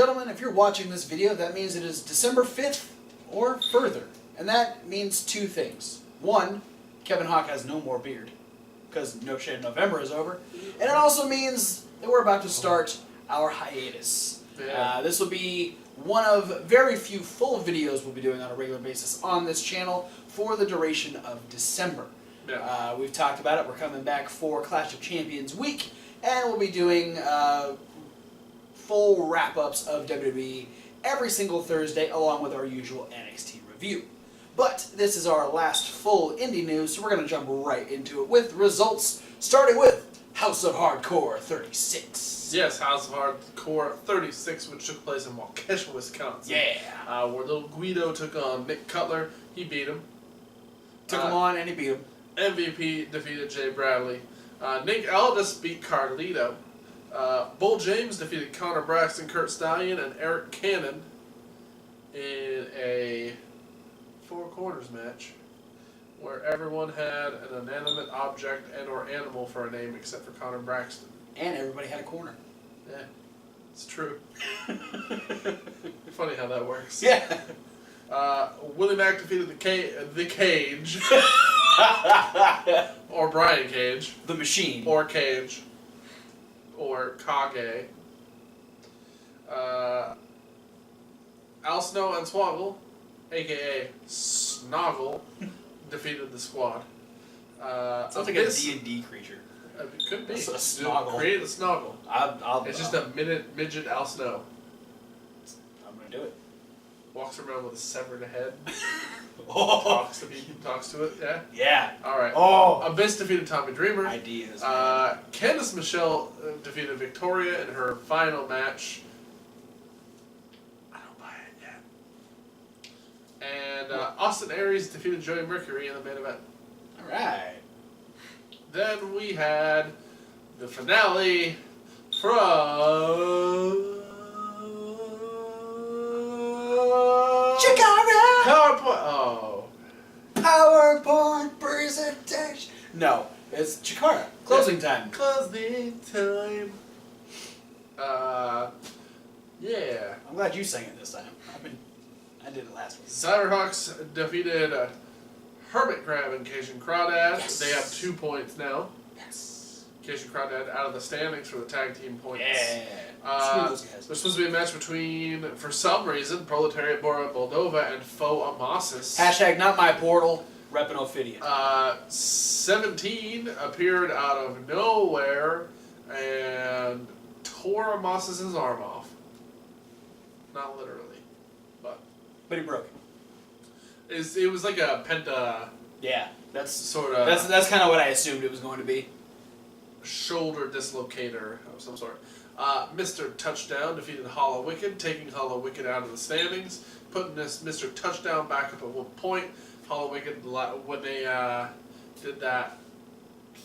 gentlemen, if you're watching this video, that means it is December 5th or further. And that means two things. One, Kevin Hawk has no more beard, because No Shave November is over. And it also means that we're about to start our hiatus. Yeah. This will be one of very few full videos we'll be doing on a regular basis on this channel for the duration of December. Yeah. We've talked about it. We're coming back for Clash of Champions week, and we'll be doing full wrap-ups of WWE every single Thursday, along with our usual NXT review. But this is our last full indie news, so we're going to jump right into it with results, starting with House of Hardcore 36. Yes, House of Hardcore 36, which took place in Waukesha, Wisconsin. Yeah. Where Little Guido took on Nick Cutler. He beat him. Took him on, and he beat him. MVP defeated Jay Bradley. Nick Aldis beat Carlito. Bull James defeated Connor Braxton, Kurt Stallion, and Eric Cannon in a four corners match where everyone had an inanimate object and or animal for a name except for Connor Braxton. And everybody had a corner. Yeah, it's true. Funny how that works. Yeah. Willie Mack defeated the Cage. Or Brian Cage. The Machine. Or Cage. Or Kage. Al Snow and Swoggle, a.k.a. Snoggle, defeated the squad. Sounds like a D&D creature. It could be. A Snoggle. Create a Snoggle. It's just a midget Al Snow. I'm going to do it. Walks around with a severed head. Oh. Talks to it, yeah? Yeah. Alright. Oh. Abyss defeated Tommy Dreamer. Ideas. Candice Michelle defeated Victoria in her final match. I don't buy it yet. And Austin Aries defeated Joey Mercury in the main event. Alright. Then we had the finale from Chikara! PowerPoint. Oh. PowerPoint presentation. No, it's Chikara. Closing time. Closing time. Yeah. I'm glad you sang it this time. I did it last week. Cyberhawks defeated Hermit Crab and Cation Crawdad. Yes. They have 2 points now. Yes. Cation Crawdad out of the standings for the tag team points. Yeah. Screw those guys. There's supposed to be a match between, for some reason, Proletariat Bora Moldova and Faux Amasis. Hashtag not my portal. Reppin' Ophidian. 17 appeared out of nowhere and tore Amasis' arm off. Not literally, but he broke it. it was like a penta. Yeah, that's sort of. That's kind of what I assumed it was going to be. Shoulder dislocator of some sort. Mr. Touchdown defeated Hollow Wicked, taking Hollow Wicked out of the standings, putting this Mr. Touchdown back up at 1 point. Hollow Wicked, when they did that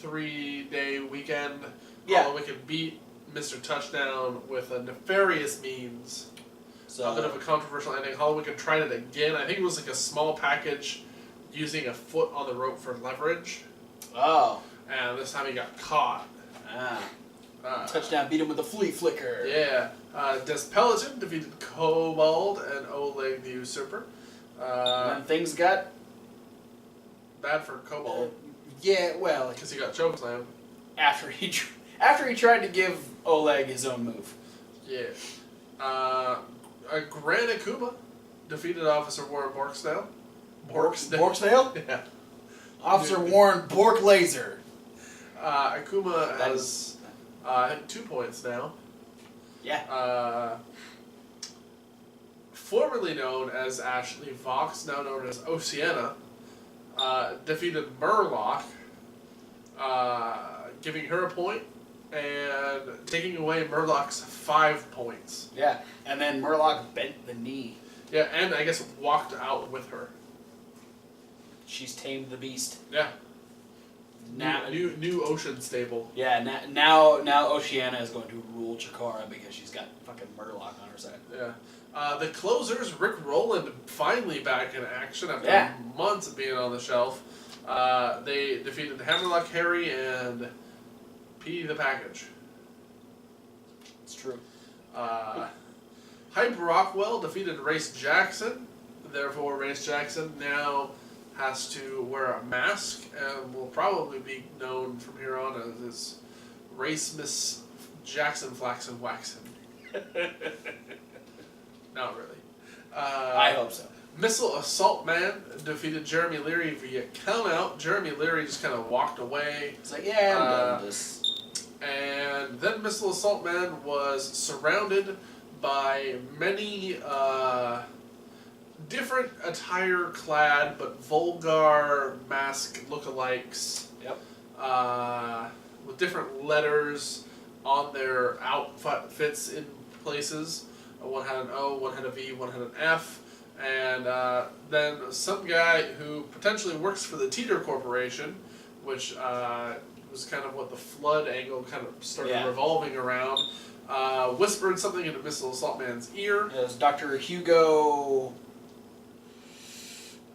3-day weekend, Yeah. Hollow Wicked beat Mr. Touchdown with a nefarious means. So A bit of a controversial ending. Hollow Wicked tried it again. I think it was like a small package using a foot on the rope for leverage. Oh. And this time he got caught. Touchdown beat him with a flea flicker. Yeah. Des Pelican defeated Kobold and Oleg the Usurper. And things got Bad for Kobold. yeah, well, Because he got chokeslammed. after he tried to give Oleg his own move. Yeah. Gran Akuma defeated Officer Warren Borksdale. Borksdale? Yeah. Officer Warren Bork Laser. Akuma has I think 2 points now. Yeah. Formerly known as Ashley Vox, now known as Oceana, defeated Murloc, giving her a point and taking away Murloc's 5 points. Yeah. And then Murloc bent the knee. Yeah, and I guess walked out with her. She's tamed the beast. Yeah. Now, New Ocean stable. yeah. Now Oceana is going to rule Chikara because she's got fucking Murloc on her side. Yeah. The closers, Rick Rowland, finally back in action after months of being on the shelf. They defeated Hammerlock Harry and P the Package. It's true. Hype Rockwell defeated Race Jackson. Therefore, Race Jackson now has to wear a mask and will probably be known from here on as Race Miss Jackson Flaxen Waxen. Not really. I hope so. Missile Assault Man defeated Jeremy Leary via countout. Jeremy Leary just kind of walked away. It's like, yeah, I'm done with this. And then Missile Assault Man was surrounded by many different attire-clad but vulgar mask lookalikes. Yep. With different letters on their outfits in places. One had an O, one had a V, one had an F. And then some guy who potentially works for the Teeter Corporation, which was kind of what the flood angle kind of started revolving around, whispered something into Missile Assault Man's ear. It was Dr. Hugo...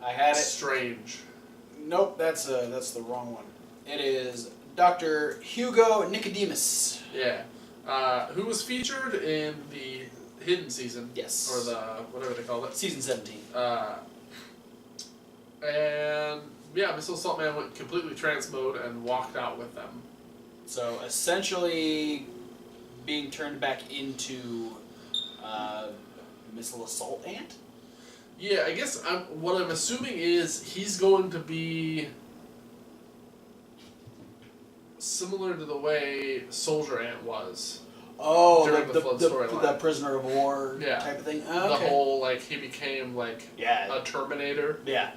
I had it. Strange. Nope, that's the wrong one. It is Dr. Hugo Nicodemus. Yeah. Who was featured in the Hidden season. Yes. Or the, whatever they call it. Season 17. And, yeah, Missile Assault Man went completely trance mode and walked out with them. So, essentially, being turned back into Missile Assault Ant? Yeah, I guess what I'm assuming is he's going to be similar to the way Soldier Ant was. Oh, during the flood storyline. The prisoner of war type of thing? Oh, the okay. whole, like, he became, like, a Terminator. Yeah.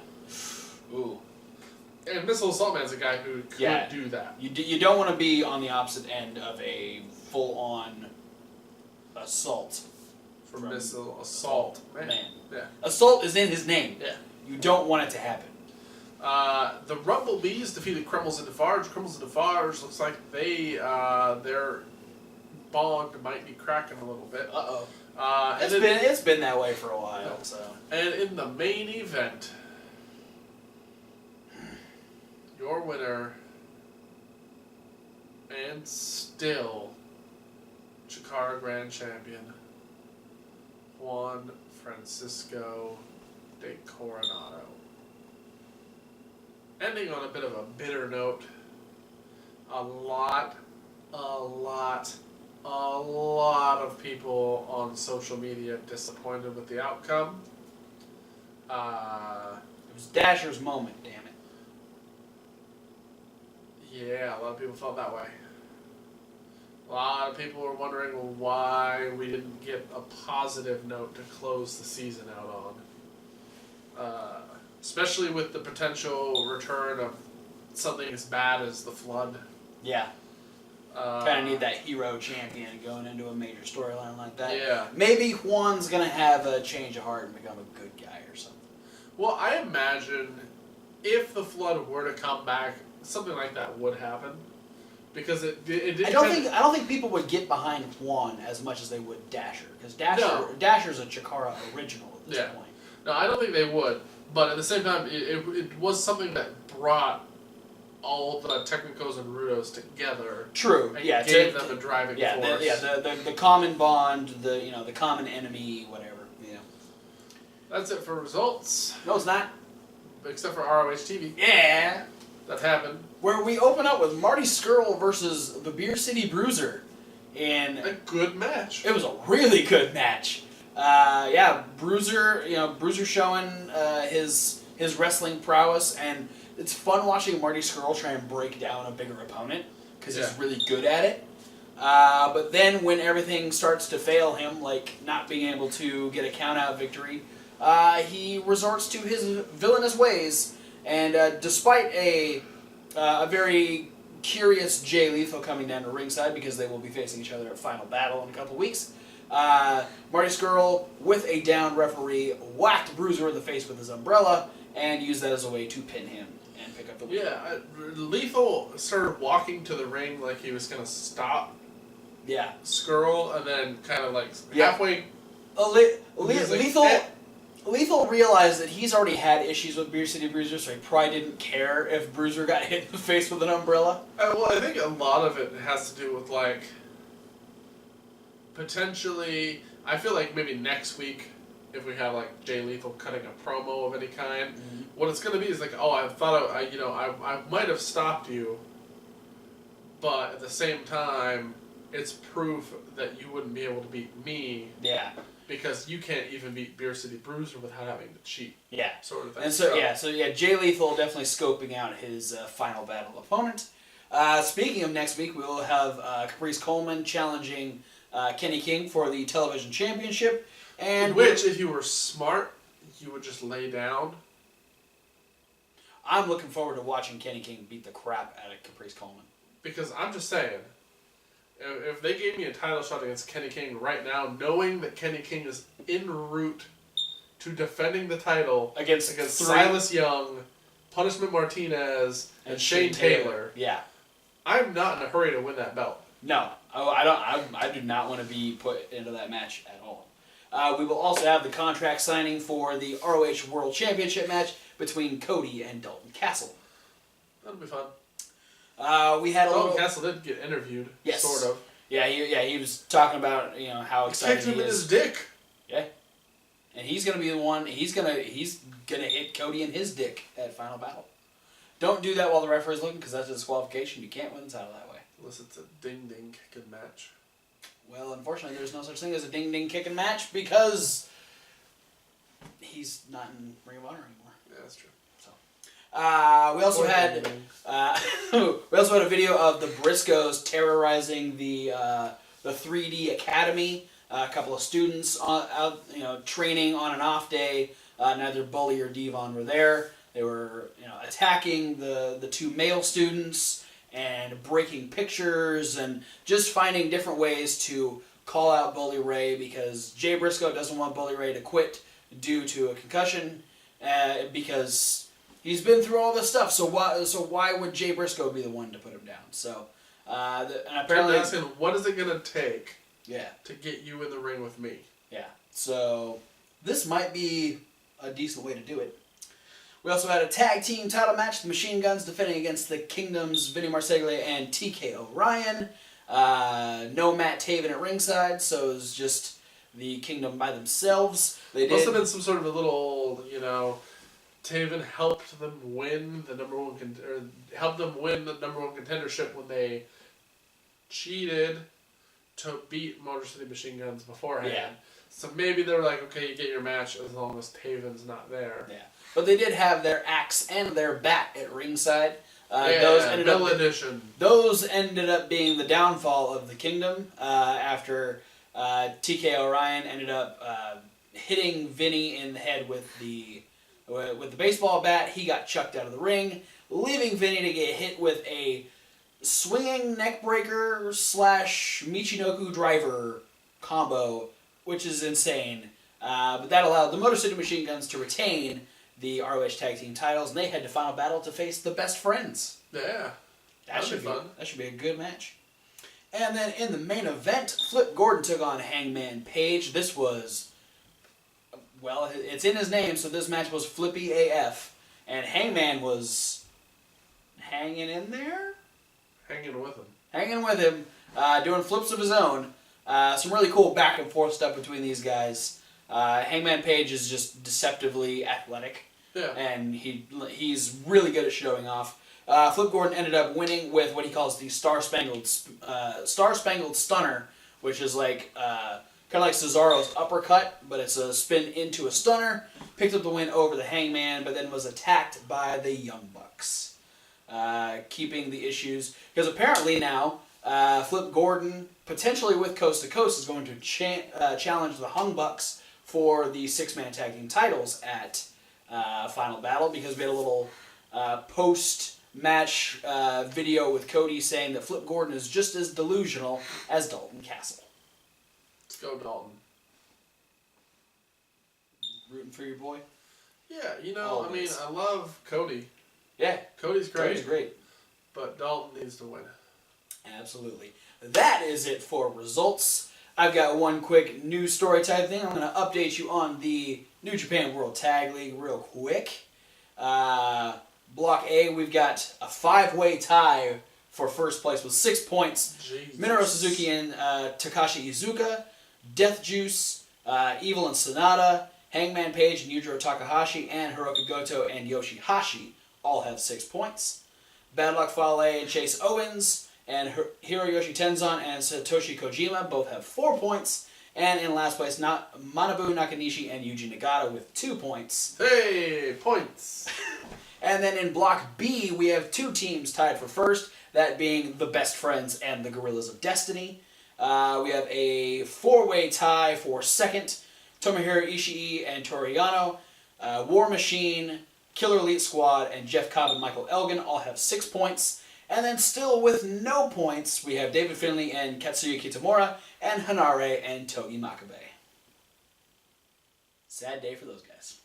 Ooh. And Missile Assault Man's a guy who could do that. You don't want to be on the opposite end of a full-on assault. From Missile Assault Man. Yeah. Assault is in his name. Yeah. You don't want it to happen. The Rumblebees defeated Crumbles and Defarge. Crumbles and Defarge looks like their bond might be cracking a little bit. Uh-oh. And it's been that way for a while. So. And in the main event, your winner, and still Chikara Grand Champion, Juan Francisco de Coronado. Ending on a bit of a bitter note, a lot of people on social media disappointed with the outcome. It was Dasher's moment, damn it. Yeah, a lot of people felt that way. A lot of people were wondering why we didn't get a positive note to close the season out on. Especially with the potential return of something as bad as the flood. Yeah. Kind of need that hero champion going into a major storyline like that. Yeah. Maybe Juan's going to have a change of heart and become a good guy or something. Well, I imagine if the flood were to come back, something like that would happen. Because it did. I don't think people would get behind Juan as much as they would Dasher, because Dasher's a Chikara original at this point. No, I don't think they would. But at the same time, it was something that brought all the Technicos and Rudos together. True. And yeah. gave them a driving force. The common bond, the common enemy, whatever. Yeah. That's it for results. No, it's not. Except for ROH TV. Yeah. That happened. Where we open up with Marty Scurll versus the Beer City Bruiser. And a good match. It was a really good match. Bruiser showing his wrestling prowess, and it's fun watching Marty Scurll try and break down a bigger opponent, because he's really good at it. But then when everything starts to fail him, like not being able to get a count-out victory, he resorts to his villainous ways, and despite a very curious Jay Lethal coming down to ringside, because they will be facing each other at Final Battle in a couple weeks, Marty Scurll, with a down referee, whacked Bruiser in the face with his umbrella, and used that as a way to pin him and pick up the win. Yeah, Lethal started walking to the ring like he was going to stop Scurll, and then kind of like halfway... Lethal realized that he's already had issues with Beer City Bruiser, so he probably didn't care if Bruiser got hit in the face with an umbrella. Well, I think a lot of it has to do with, like, potentially, I feel like maybe next week, if we have like Jay Lethal cutting a promo of any kind, what it's gonna be is like, oh, I might have stopped you, but at the same time, it's proof that you wouldn't be able to beat me. Yeah. Because you can't even beat Beer City Bruiser without having to cheat. Yeah. Sort of thing. And so Jay Lethal definitely scoping out his final battle opponent. Speaking of next week, we will have Caprice Coleman challenging Kenny King for the television championship. And which, if you were smart, you would just lay down. I'm looking forward to watching Kenny King beat the crap out of Caprice Coleman. Because I'm just saying, if they gave me a title shot against Kenny King right now, knowing that Kenny King is en route to defending the title against Silas Young, Punishment Martinez, and Shane Taylor, yeah, I'm not in a hurry to win that belt. No, I do not want to be put into that match at all. We will also have the contract signing for the ROH World Championship match between Cody and Dalton Castle. That'll be fun. We had Dalton Castle did get interviewed, yes, sort of. Yeah, he was talking about how excited he is. Kicked him in his dick. Yeah, and he's gonna be the one. He's gonna hit Cody in his dick at Final Battle. Don't do that while the referee's looking, because that's a disqualification. You can't win the title that way. Unless it's a ding-ding kicking match. Well, unfortunately, there's no such thing as a ding-ding kicking match because he's not in Ring of Honor anymore. Yeah, that's true. So, we also had a video of the Briscoes terrorizing the 3D Academy. A couple of students out training on an off day. Neither Bully or Devon were there. They were attacking the two male students and breaking pictures and just finding different ways to call out Bully Ray, because Jay Briscoe doesn't want Bully Ray to quit due to a concussion because he's been through all this stuff. So why would Jay Briscoe be the one to put him down? So and apparently they're asking, what is it gonna take? Yeah. To get you in the ring with me. Yeah. So this might be a decent way to do it. We also had a tag team title match. The Machine Guns defending against the Kingdom's Vinny Marseglia and TK O'Ryan. No Matt Taven at ringside, so it was just the Kingdom by themselves. Must have been some sort of a little, Taven helped them win the number one contendership when they cheated to beat Motor City Machine Guns beforehand. Yeah. So maybe they were like, okay, you get your match as long as Taven's not there. Yeah. But they did have their axe and their bat at ringside. Those ended up being the downfall of the Kingdom after TK O'Ryan ended up hitting Vinny in the head with the baseball bat. He got chucked out of the ring, leaving Vinny to get hit with a swinging neckbreaker / Michinoku driver combo, which is insane. But that allowed the Motor City Machine Guns to retain the ROH Tag Team titles, and they head to Final Battle to face the Best Friends. Yeah. That should be fun. That should be a good match. And then in the main event, Flip Gordon took on Hangman Page. This was, well, it's in his name, so this match was Flippy AF. And Hangman was hanging in there? Hanging with him, doing flips of his own. Some really cool back and forth stuff between these guys. Hangman Page is just deceptively athletic, and he's really good at showing off. Flip Gordon ended up winning with what he calls the Star Spangled Stunner, which is like kind of like Cesaro's uppercut, but it's a spin into a stunner. Picked up the win over the Hangman, but then was attacked by the Young Bucks, keeping the issues, because apparently now Flip Gordon, potentially with Coast to Coast, is going to challenge the Hung Bucks for the 6-man tag team titles at Final Battle, because we had a little post-match video with Cody saying that Flip Gordon is just as delusional as Dalton Castle. Let's go, Dalton. Rooting for your boy? Yeah, always. I love Cody. Yeah. Cody's great. Cody's great. But Dalton needs to win. Absolutely. That is it for results. I've got one quick news story type thing. I'm going to update you on the New Japan World Tag League real quick. Block A, we've got a 5-way tie for first place with 6 points. Jesus. Minoru Suzuki and Takashi Iizuka. Death Juice, Evil and Sonata, Hangman Page and Yujiro Takahashi, and Hiroki Goto and Yoshihashi all have 6 points. Bad Luck Fale and Chase Owens and Hiroyoshi Tenzan and Satoshi Kojima both have 4 points. And in last place, Manabu Nakanishi and Yuji Nagata with 2 points. Hey, points! And then in Block B, we have 2 teams tied for first, that being the Best Friends and the Gorillas of Destiny. We have a 4-way tie for second. Tomohiro Ishii and Toru Yano, War Machine, Killer Elite Squad, and Jeff Cobb and Michael Elgin all have 6 points. And then still with no points, we have David Finlay and Katsuya Kitamura, and Hanare and Togi Makabe. Sad day for those guys.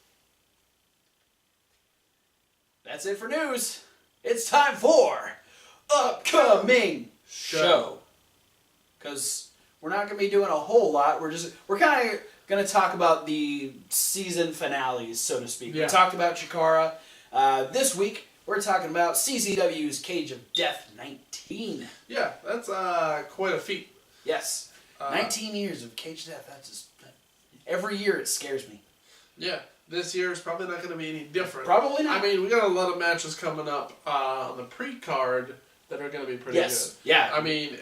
That's it for news. It's time for Upcoming Show. Because we're not going to be doing a whole lot. We're kind of going to talk about the season finales, so to speak. Yeah. We talked about Chikara. This week, we're talking about CZW's Cage of Death 19. Yeah, that's quite a feat. Yes. 19 years of Cage of Death. Every year it scares me. Yeah, this year is probably not going to be any different. Probably not. I mean, we got a lot of matches coming up on the pre-card that are going to be pretty good. Yeah. I mean,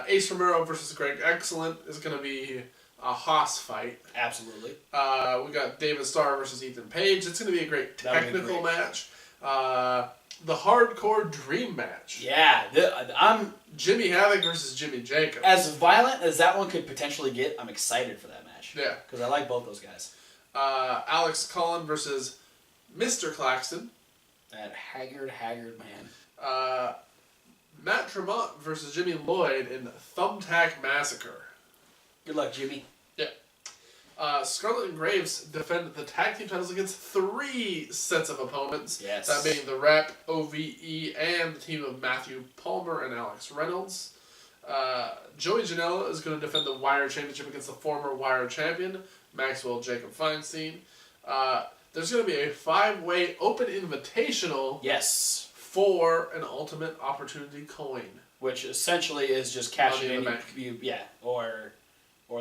Ace Romero versus Greg Excellent is going to be a Haas fight. Absolutely. We got David Starr versus Ethan Page. It's going to be a great technical match. The Hardcore Dream match. Yeah. I'm Jimmy Havoc versus Jimmy Jacobs. as violent as that one could potentially get. I'm excited for that match. Yeah. Because I like both those guys. Alex Collin versus Mr. Claxton. That haggard man. Matt Tremont versus Jimmy Lloyd in Thumbtack Massacre. Good luck, Jimmy. Yeah. Scarlett and Graves defend the tag team titles against 3 sets of opponents. Yes. That being the Rep, OVE, and the team of Matthew Palmer and Alex Reynolds. Joey Janela is going to defend the Wire Championship against the former Wire Champion, Maxwell Jacob Feinstein. There's going to be a 5-way open invitational. Yes. For an Ultimate Opportunity coin. Which essentially is just cashing Money in in. the bank. Or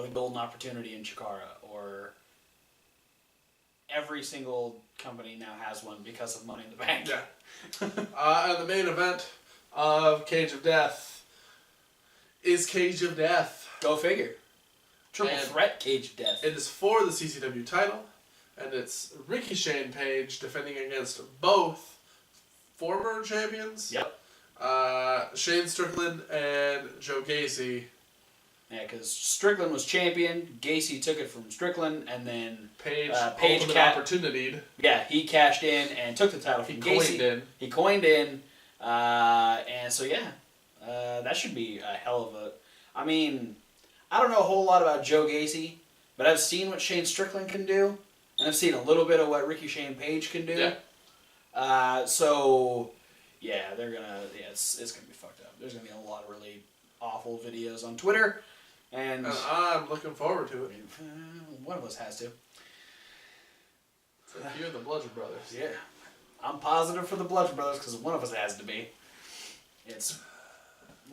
the Golden Opportunity in Chikara. Or every single company now has one because of Money in the Bank. Yeah. And the main event of Cage of Death is Cage of Death. Go figure. Triple threat Cage of Death. It is for the CZW title, and it's Ricky Shane Page defending against both former champions. Yep. Shane Strickland and Joe Gacy. Yeah, because Strickland was champion, Gacy took it from Strickland, and then Page Page opportunity. Yeah, he cashed in and took the title from Gacy. He coined in. And so, yeah, that should be a hell of a... I mean, I don't know a whole lot about Joe Gacy, but I've seen what Shane Strickland can do, and I've seen a little bit of what Ricky Shane Page can do. Yeah. So, yeah, they're gonna... Yeah, it's gonna be fucked up. There's gonna be a lot of really awful videos on Twitter, and I'm looking forward to it. One of us has to. It's a few of the Bludgeon Brothers. Yeah. I'm positive for the Bludgeon Brothers because one of us has to be. It's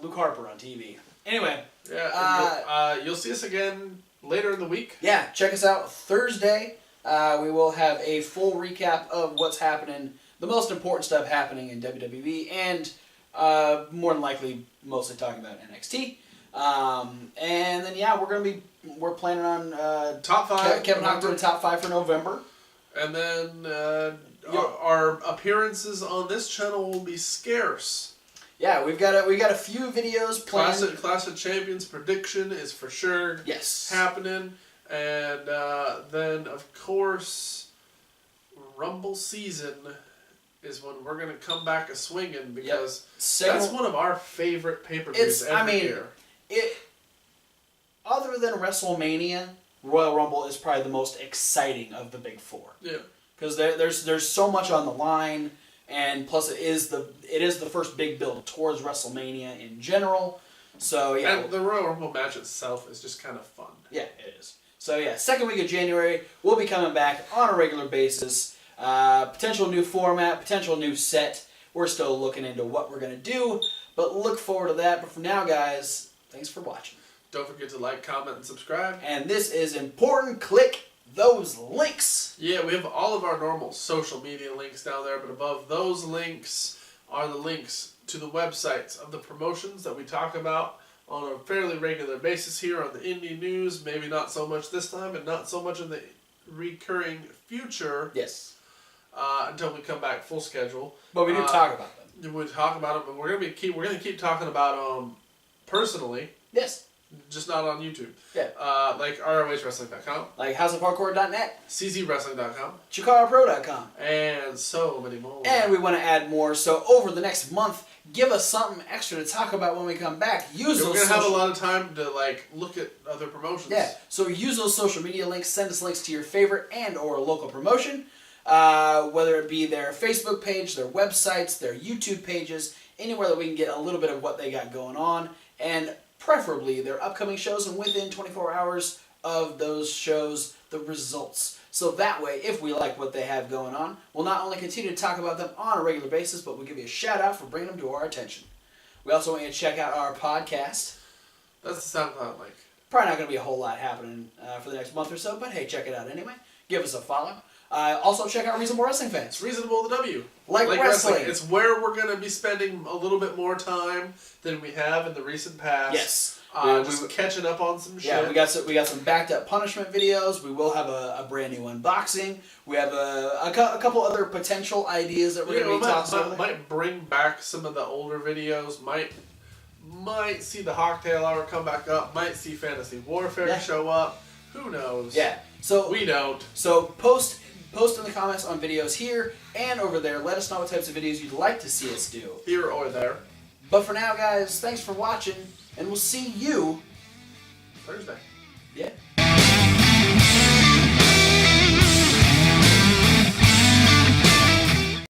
Luke Harper on TV. Anyway. Yeah. You'll see us again later in the week. Yeah. Check us out Thursday. We will have a full recap of what's happening, the most important stuff happening in WWE, and more than likely mostly talking about NXT. And then we're planning on top 5. Kevin Hawk doing top 5 for November. And then our appearances on this channel will be scarce. Yeah, we got a few videos planned. Clash of Champions prediction is for sure happening. And then, of course, Rumble season is when we're going to come back a-swinging because that's one of our favorite pay-per-views every year. Other than WrestleMania, Royal Rumble is probably the most exciting of the big 4. Yeah. Because there's so much on the line, and plus it is the first big build towards WrestleMania in general. So yeah. And the Royal Rumble match itself is just kind of fun. Yeah, it is. So yeah, second week of January, we'll be coming back on a regular basis. Potential new format, potential new set. We're still looking into what we're going to do, but look forward to that. But for now, guys, thanks for watching. Don't forget to like, comment, and subscribe. And this is important. Click those links. Yeah, we have all of our normal social media links down there, but above those links are the links to the websites of the promotions that we talk about on a fairly regular basis here on the Indy News. Maybe not so much this time, and not so much in the recurring future. Yes. Until we come back full schedule. But we do talk about them. We talk about them, and we're gonna keep talking about them personally. Yes. Just not on YouTube. Yeah. Like ROHWrestling.com. Like houseofhardcore.net. CZWrestling.com. ChikaraPro.com. And so many more. And we want to add more, so over the next month, give us something extra to talk about when we come back. Use those. We're gonna have a lot of time to look at other promotions. Yeah. So use those social media links. Send us links to your favorite and or local promotion, whether it be their Facebook page, their websites, their YouTube pages, anywhere that we can get a little bit of what they got going on, and preferably their upcoming shows, and within 24 hours of those shows, the results. So that way, if we like what they have going on, we'll not only continue to talk about them on a regular basis, but we'll give you a shout out for bringing them to our attention. We also want you to check out our podcast. That's the SoundCloud link. Probably not going to be a whole lot happening for the next month or so, but hey, check it out anyway. Give us a follow. Also, check out Reasonable Wrestling Fans. It's reasonable the W. Like wrestling. It's where we're going to be spending a little bit more time than we have in the recent past. Yes. Just catching up on some shit. Yeah, we got some backed up punishment videos. We will have a brand new unboxing. We have a couple other potential ideas that we're going to be talking about. Might bring back some of the older videos. Might see the Hawktail Hour come back up. Might see Fantasy Warfare show up. Who knows? Yeah. So we don't. So post in the comments on videos here and over there. Let us know what types of videos you'd like to see us do. Here or there. But for now, guys, thanks for watching, and we'll see you Thursday.